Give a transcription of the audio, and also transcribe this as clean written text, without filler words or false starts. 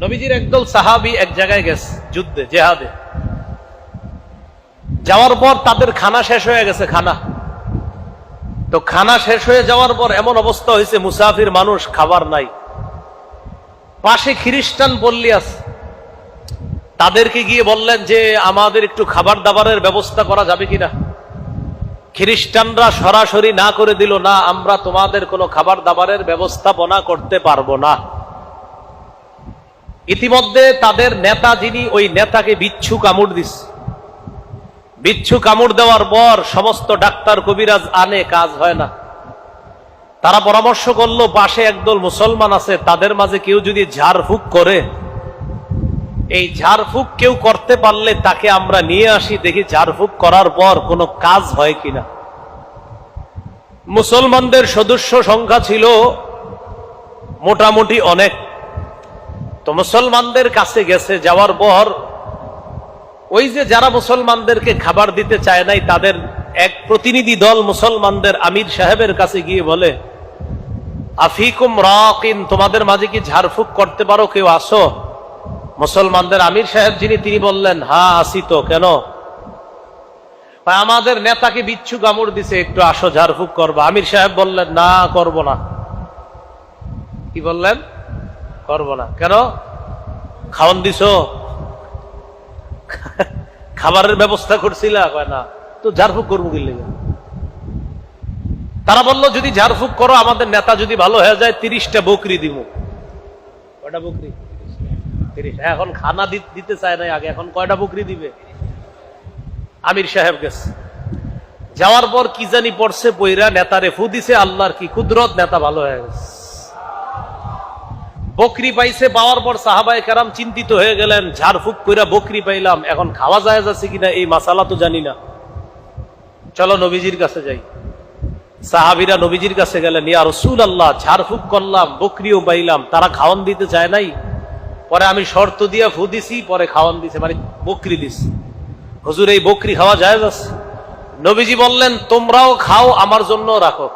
নবীজির একদল সাহাবী এক জায়গায় গেছে যুদ্ধে, জেহাদে। যাওয়ার পর তাদের খানা শেষ হয়ে গেছে। খানা শেষ হয়ে যাওয়ার পর এমন অবস্থা হয়েছে, মুসাফির মানুষ, খাবার নাই। পাশে খ্রিস্টান পল্লী আছে, তাদেরকে গিয়ে বললেন যে আমাদের একটু খাবার দাবারের ব্যবস্থা করা যাবে কিনা। খ্রিস্টানরা সরাসরি না করে দিল, না, আমরা তোমাদের কোনো খাবার দাবারের ব্যবস্থাপনা করতে পারবো না। ইতিমধ্যে তাদের নেতা যিনি, ওই নেতাকে বিচ্ছু কামড় দিচ্ছে। বিচ্ছু কামড় দেওয়ার পর সমস্ত ডাক্তার কবিরাজ আনে, কাজ হয় না। তারা পরামর্শ করলো, পাশে একদল মুসলমান আছে, তাদের মাঝে কেউ যদি ঝাড়ফুঁক করে, এই ঝাড়ফুঁক কেউ করতে পারলে তাকে আমরা নিয়ে আসি, দেখি ঝাড়ফুঁক করার পর কোনো কাজ হয় কিনা। মুসলমানদের সদস্য সংখ্যা ছিল মোটামুটি অনেক। তো মুসলমানদের কাছে গেছে, যাওয়ার পর ওই যে যারা মুসলমানদেরকে খাবার দিতে চায় নাই, তাদের এক প্রতিনিধি দল মুসলমানদের আমির সাহেবের কাছে গিয়ে বলে, আফিকুম রাকিন, তোমাদের মাঝে কি ঝাড়ফুঁক করতে পারো, কেউ আসো? মুসলমানদের আমির সাহেব যিনি, তিনি বললেন, হ্যাঁ আসি তো, কেন? আমাদের নেতাকে বিচ্ছু কামড় দিছে, একটু আসো, ঝাড়ফুঁক করবা। আমির সাহেব বললেন, না, করব না। কি বললেন? করব না। কেন? খাওয়ান দিছো? খাবারের ব্যবস্থা করছিলা? না। তো ঝাড়ফুঁক করবো কি লেগে? তারা বলল, যদি ঝাড়ফুঁক করো, আমাদের নেতা যদি ভালো হয়ে যায়, 30টা বকরি দিব। কয়টা বকরি? 30। এখন খানা দিতে চায় না আগে, এখন কয়টা বকরি দিবে? আমির সাহেব গেছে, যাওয়ার পর কি জানি পড়ছে, পইরা নেতারে ফু দিছে। আল্লাহর কি কুদরত, নেতা ভালো হয়ে গেছে। বকরি পাইছে, পাওয়ার পর সাহাবায়ে কেরাম চিন্তিত হয়ে গেলেন, ঝাড়ফুঁক কইরা বকরি পাইলাম, এখন খাওয়া যায় যাচ্ছে কিনা এই মাসালা তো জানি না, চলো নবীজির কাছে যাই। সাহাবীরা নবীজির কাছে গেলেন, ইয়া রাসূলুল্লাহ, ঝাড়ফুঁক করলাম, বকরিও পাইলাম, তারা খাওয়ান দিতে চায় নাই, পরে আমি শর্ত দিয়া ফু দিছি, পরে খাওয়ান দিছে, মানে বকরি দিছি। হুজুর, এই বকরি খাওয়া যায়? নবীজি বললেন, তোমরাও খাও, আমার জন্য রাখো।